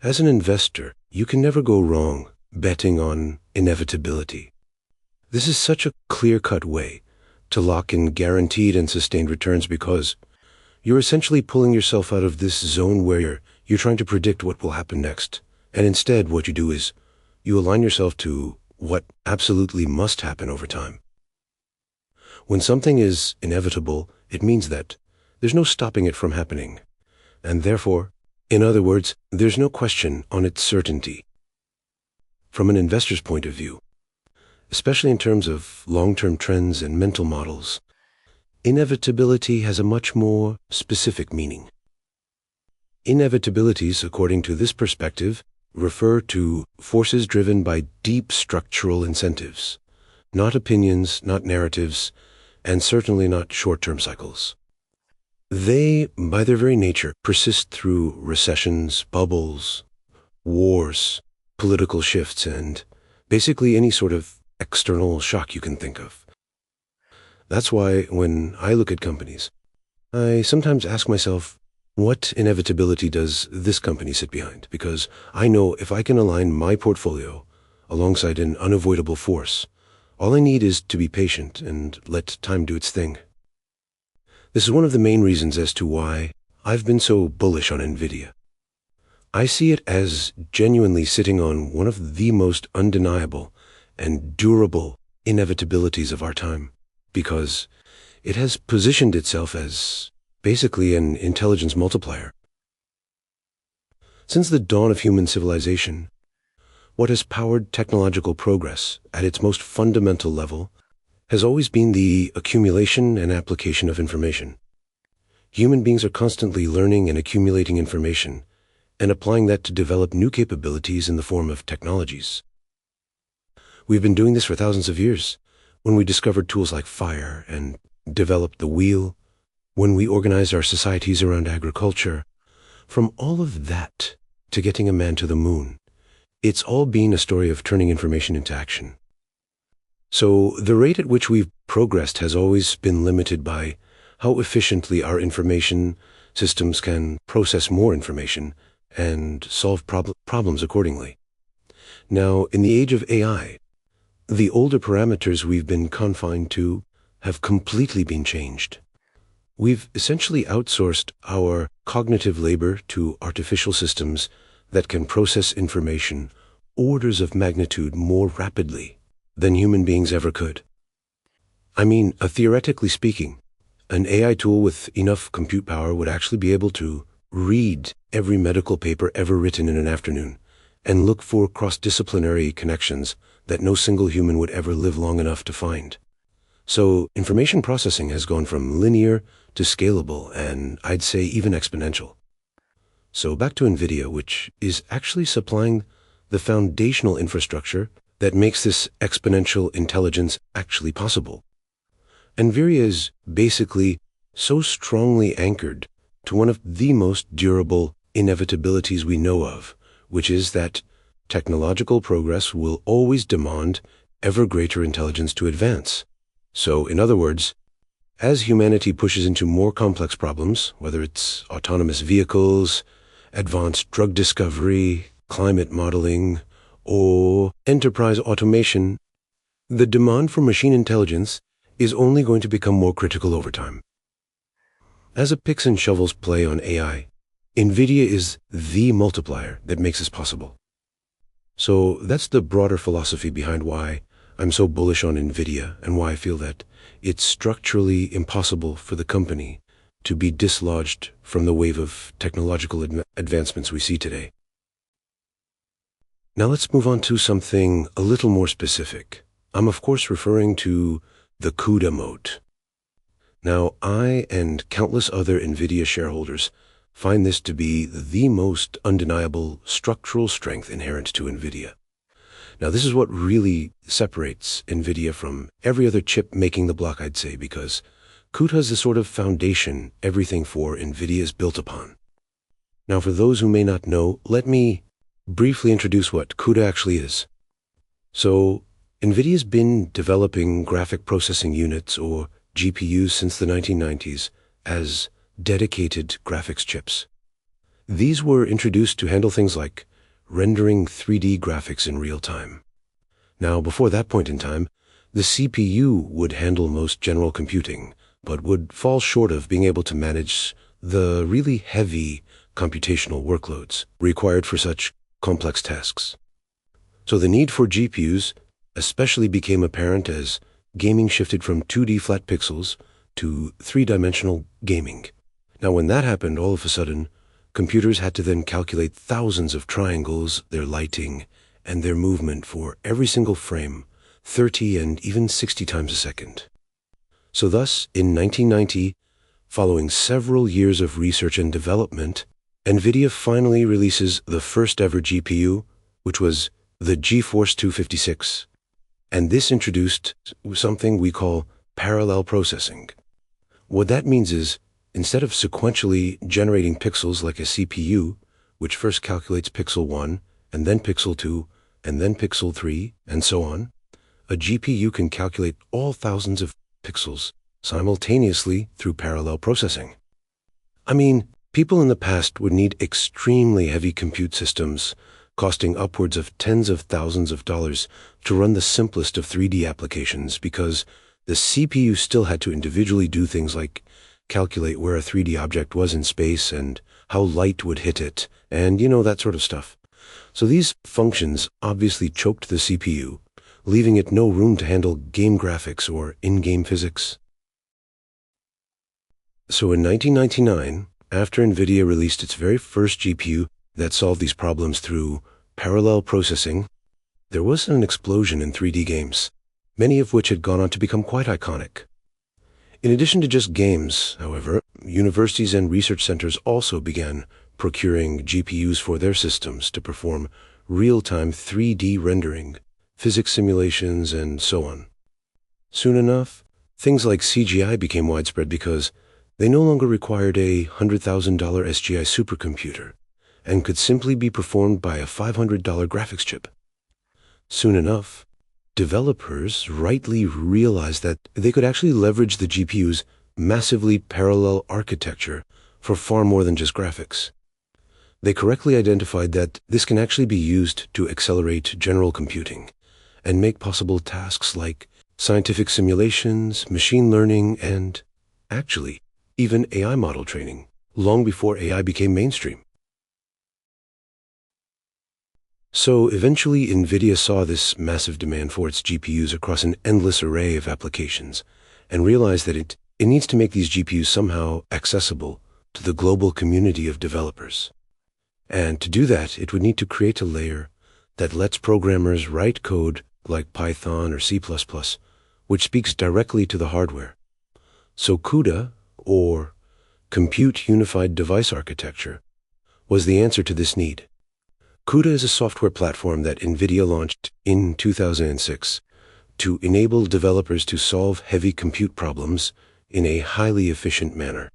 As an investor, you can never go wrong betting on inevitability. This is such a clear-cut way to lock in guaranteed and sustained returns because you're essentially pulling yourself out of this zone where you're trying to predict what will happen next. And instead, what you do is you align yourself to what absolutely must happen over time. When something is inevitable, it means that there's no stopping it from happening. And therefore, in other words, there's no question on its certainty. From an investor's point of view, especially in terms of long-term trends and mental models, inevitability has a much more specific meaning. Inevitabilities, according to this perspective, refer to forces driven by deep structural incentives, not opinions, not narratives, and certainly not short-term cycles. They, by their very nature, persist through recessions, bubbles, wars, political shifts, and basically any sort of external shock you can think of. That's why when I look at companies, I sometimes ask myself, what inevitability does this company sit behind? Because I know if I can align my portfolio alongside an unavoidable force, all I need is to be patient and let time do its thing. This is one of the main reasons as to why I've been so bullish on Nvidia. I see it as genuinely sitting on one of the most undeniable and durable inevitabilities of our time, because it has positioned itself as basically an intelligence multiplier. Since the dawn of human civilization, what has powered technological progress at its most fundamental level has always been the accumulation and application of information. Human beings are constantly learning and accumulating information and applying that to develop new capabilities in the form of technologies. We've been doing this for thousands of years, when we discovered tools like fire and developed the wheel, when we organized our societies around agriculture. From all of that to getting a man to the moon, it's all been a story of turning information into action. So the rate at which we've progressed has always been limited by how efficiently our information systems can process more information and solve problems accordingly. Now, in the age of AI, the older parameters we've been confined to have completely been changed. We've essentially outsourced our cognitive labor to artificial systems that can process information orders of magnitude more rapidly than human beings ever could. I mean, theoretically speaking, an AI tool with enough compute power would actually be able to read every medical paper ever written in an afternoon and look for cross-disciplinary connections that no single human would ever live long enough to find. So information processing has gone from linear to scalable and I'd say even exponential. So back to Nvidia, which is actually supplying the foundational infrastructure that makes this exponential intelligence actually possible. Nvidia is basically so strongly anchored to one of the most durable inevitabilities we know of, which is that technological progress will always demand ever greater intelligence to advance. So, in other words, as humanity pushes into more complex problems, whether it's autonomous vehicles, advanced drug discovery, climate modeling, or enterprise automation, the demand for machine intelligence is only going to become more critical over time. As a picks and shovels play on AI, Nvidia is the multiplier that makes this possible. So that's the broader philosophy behind why I'm so bullish on Nvidia and why I feel that it's structurally impossible for the company to be dislodged from the wave of technological advancements we see today. Now let's move on to something a little more specific. I'm of course referring to the CUDA mode. Now, I and countless other Nvidia shareholders find this to be the most undeniable structural strength inherent to Nvidia. Now, this is what really separates Nvidia from every other chip making the block, I'd say, because CUDA is the sort of foundation everything for Nvidia is built upon. Now, for those who may not know, let me briefly introduce what CUDA actually is. So, Nvidia's been developing graphic processing units, or GPUs, since the 1990s as dedicated graphics chips. These were introduced to handle things like rendering 3D graphics in real time. Now, before that point in time, the CPU would handle most general computing, but would fall short of being able to manage the really heavy computational workloads required for such complex tasks. So the need for GPUs especially became apparent as gaming shifted from 2D flat pixels to three-dimensional gaming. Now, when that happened, all of a sudden, computers had to then calculate thousands of triangles, their lighting, and their movement for every single frame, 30 and even 60 times a second. So thus, in 1990, following several years of research and development, Nvidia finally releases the first ever GPU, which was the GeForce 256. And this introduced something we call parallel processing. What that means is, instead of sequentially generating pixels like a CPU, which first calculates pixel 1, and then pixel 2, and then pixel 3, and so on, a GPU can calculate all thousands of pixels simultaneously through parallel processing. I mean, people in the past would need extremely heavy compute systems, costing upwards of tens of thousands of dollars to run the simplest of 3D applications because the CPU still had to individually do things like calculate where a 3D object was in space and how light would hit it, and that sort of stuff. So these functions obviously choked the CPU, leaving it no room to handle game graphics or in-game physics. So in 1999, after Nvidia released its very first GPU that solved these problems through parallel processing, there was an explosion in 3D games, many of which had gone on to become quite iconic. In addition to just games, however, universities and research centers also began procuring GPUs for their systems to perform real-time 3D rendering, physics simulations, and so on. Soon enough, things like CGI became widespread because they no longer required a $100,000 SGI supercomputer and could simply be performed by a $500 graphics chip. Soon enough, developers rightly realized that they could actually leverage the GPU's massively parallel architecture for far more than just graphics. They correctly identified that this can actually be used to accelerate general computing and make possible tasks like scientific simulations, machine learning, and, actually, even AI model training, long before AI became mainstream. So eventually, Nvidia saw this massive demand for its GPUs across an endless array of applications and realized that it needs to make these GPUs somehow accessible to the global community of developers. And to do that, it would need to create a layer that lets programmers write code like Python or C++, which speaks directly to the hardware. So CUDA, or Compute Unified Device Architecture, was the answer to this need. CUDA is a software platform that Nvidia launched in 2006 to enable developers to solve heavy compute problems in a highly efficient manner.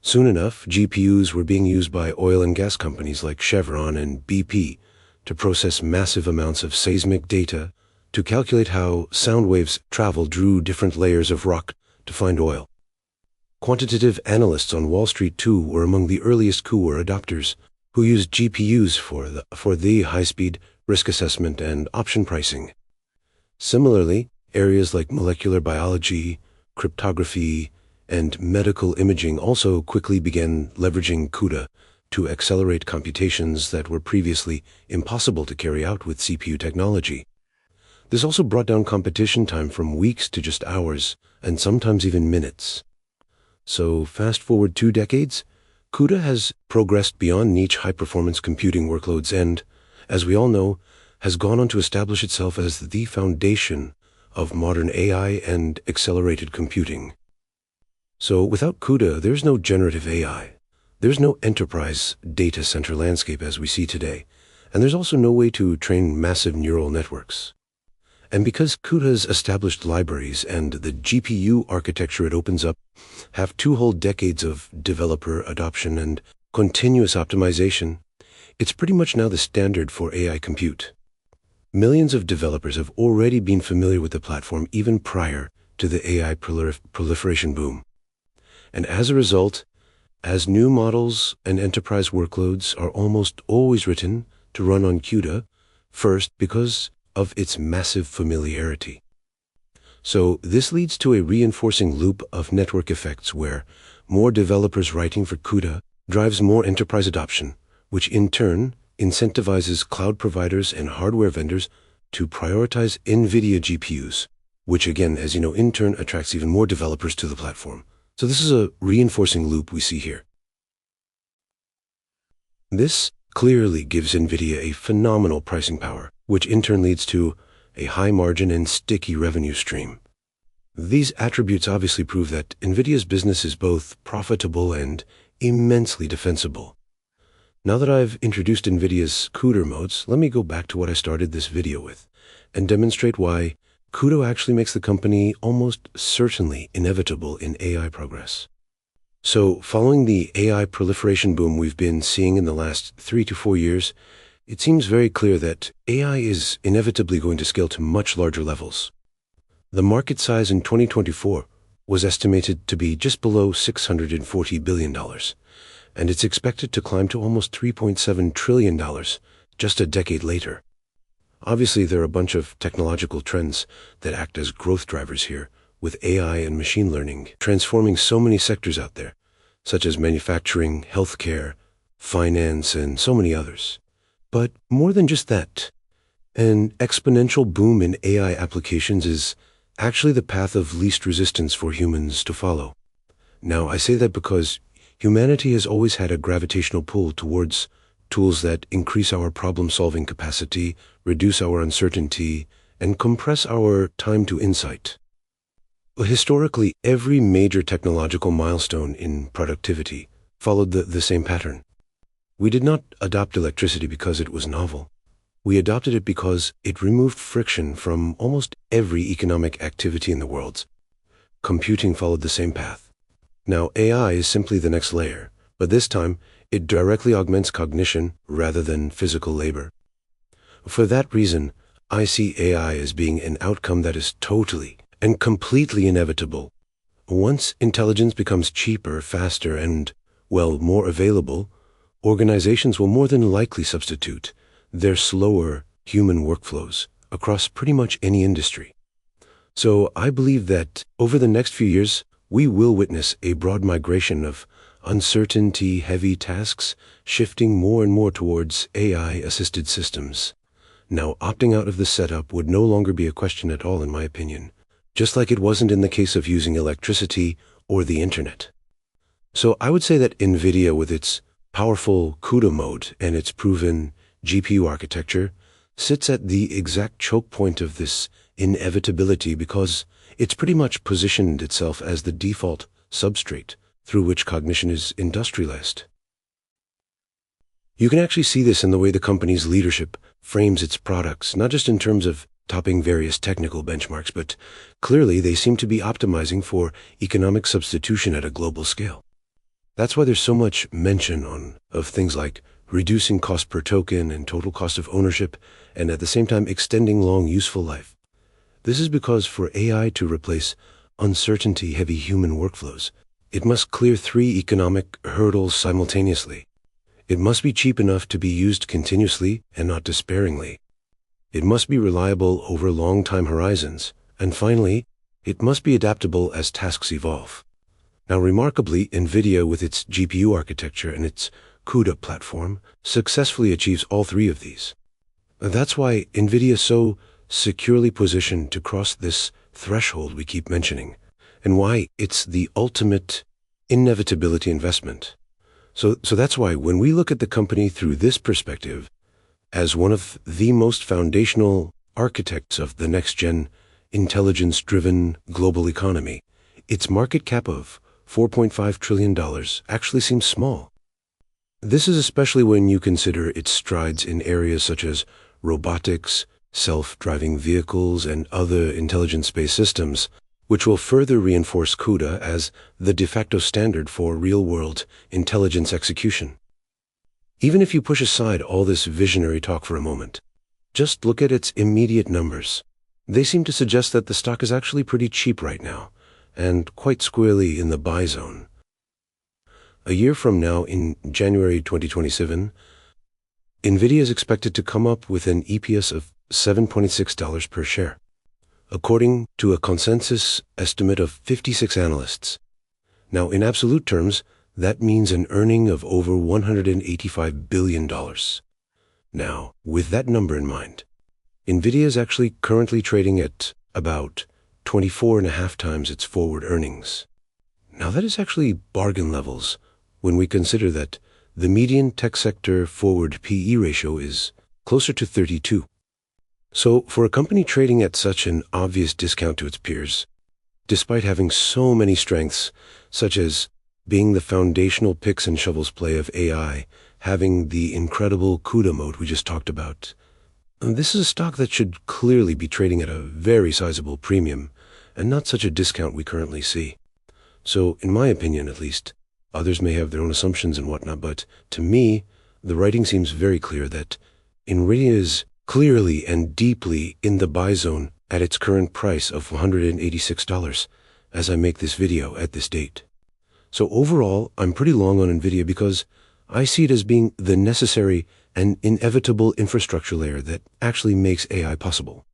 Soon enough, GPUs were being used by oil and gas companies like Chevron and BP to process massive amounts of seismic data to calculate how sound waves travel through different layers of rock to find oil. Quantitative analysts on Wall Street, too, were among the earliest CUDA adopters who used GPUs for the high-speed risk assessment and option pricing. Similarly, areas like molecular biology, cryptography, and medical imaging also quickly began leveraging CUDA to accelerate computations that were previously impossible to carry out with CPU technology. This also brought down competition time from weeks to just hours, and sometimes even minutes. So fast forward 2 decades, CUDA has progressed beyond niche high-performance computing workloads and, as we all know, has gone on to establish itself as the foundation of modern AI and accelerated computing. So without CUDA, there's no generative AI. There's no enterprise data center landscape as we see today, and there's also no way to train massive neural networks. And because CUDA's established libraries and the GPU architecture it opens up have 2 whole decades of developer adoption and continuous optimization, it's pretty much now the standard for AI compute. Millions of developers have already been familiar with the platform even prior to the AI proliferation boom. And as a result, as new models and enterprise workloads are almost always written to run on CUDA, first because of its massive familiarity. So this leads to a reinforcing loop of network effects where more developers writing for CUDA drives more enterprise adoption, which in turn incentivizes cloud providers and hardware vendors to prioritize Nvidia GPUs, which again, as you know, in turn attracts even more developers to the platform. So this is a reinforcing loop we see here. This clearly gives Nvidia a phenomenal pricing power, which in turn leads to a high margin and sticky revenue stream. These attributes obviously prove that Nvidia's business is both profitable and immensely defensible. Now that I've introduced Nvidia's CUDA modes, let me go back to what I started this video with and demonstrate why CUDA actually makes the company almost certainly inevitable in AI progress. So, following the AI proliferation boom we've been seeing in the last 3 to 4 years, it seems very clear that AI is inevitably going to scale to much larger levels. The market size in 2024 was estimated to be just below $640 billion, and it's expected to climb to almost $3.7 trillion just a decade later. Obviously, there are a bunch of technological trends that act as growth drivers here, with AI and machine learning transforming so many sectors out there, such as manufacturing, healthcare, finance, and so many others. But more than just that, an exponential boom in AI applications is actually the path of least resistance for humans to follow. Now, I say that because humanity has always had a gravitational pull towards tools that increase our problem-solving capacity, reduce our uncertainty, and compress our time to insight. Historically, every major technological milestone in productivity followed the same pattern. We did not adopt electricity because it was novel. We adopted it because it removed friction from almost every economic activity in the world. Computing followed the same path. Now, AI is simply the next layer, but this time, it directly augments cognition rather than physical labor. For that reason, I see AI as being an outcome that is totally and completely inevitable. Once intelligence becomes cheaper, faster, and, well, more available, organizations will more than likely substitute their slower human workflows across pretty much any industry. So I believe that over the next few years, we will witness a broad migration of uncertainty-heavy tasks shifting more and more towards AI-assisted systems. Now, opting out of the setup would no longer be a question at all, in my opinion, just like it wasn't in the case of using electricity or the internet. So I would say that Nvidia, with its powerful CUDA mode and its proven GPU architecture, sits at the exact choke point of this inevitability because it's pretty much positioned itself as the default substrate through which cognition is industrialized. You can actually see this in the way the company's leadership frames its products, not just in terms of topping various technical benchmarks, but clearly they seem to be optimizing for economic substitution at a global scale. That's why there's so much mention of things like reducing cost per token and total cost of ownership, and at the same time extending long useful life. This is because for AI to replace uncertainty-heavy human workflows, it must clear 3 economic hurdles simultaneously. It must be cheap enough to be used continuously and not despairingly. It must be reliable over long time horizons. And finally, it must be adaptable as tasks evolve. Now, remarkably, Nvidia, with its GPU architecture and its CUDA platform, successfully achieves all 3 of these. That's why Nvidia is so securely positioned to cross this threshold we keep mentioning, and why it's the ultimate inevitability investment. So that's why when we look at the company through this perspective, as one of the most foundational architects of the next-gen, intelligence-driven global economy, its market cap of $4.5 trillion actually seems small. This is especially when you consider its strides in areas such as robotics, self-driving vehicles, and other intelligence-based systems, which will further reinforce CUDA as the de facto standard for real-world intelligence execution. Even if you push aside all this visionary talk for a moment, just look at its immediate numbers. They seem to suggest that the stock is actually pretty cheap right now, and quite squarely in the buy zone. A year from now, in January 2027, Nvidia is expected to come up with an EPS of $7.6 per share, according to a consensus estimate of 56 analysts. Now, in absolute terms, that means an earning of over $185 billion. Now, with that number in mind, Nvidia is actually currently trading at about 24.5 times its forward earnings. Now, that is actually bargain levels when we consider that the median tech sector forward PE ratio is closer to 32. So, for a company trading at such an obvious discount to its peers, despite having so many strengths, such as being the foundational picks and shovels play of AI, having the incredible CUDA mode we just talked about, this is a stock that should clearly be trading at a very sizable premium, and not such a discount we currently see. So, in my opinion at least, others may have their own assumptions and whatnot, but to me, the writing seems very clear that Nvidia is clearly and deeply in the buy zone at its current price of $186 as I make this video at this date. So overall, I'm pretty long on Nvidia because I see it as being the necessary and inevitable infrastructure layer that actually makes AI possible.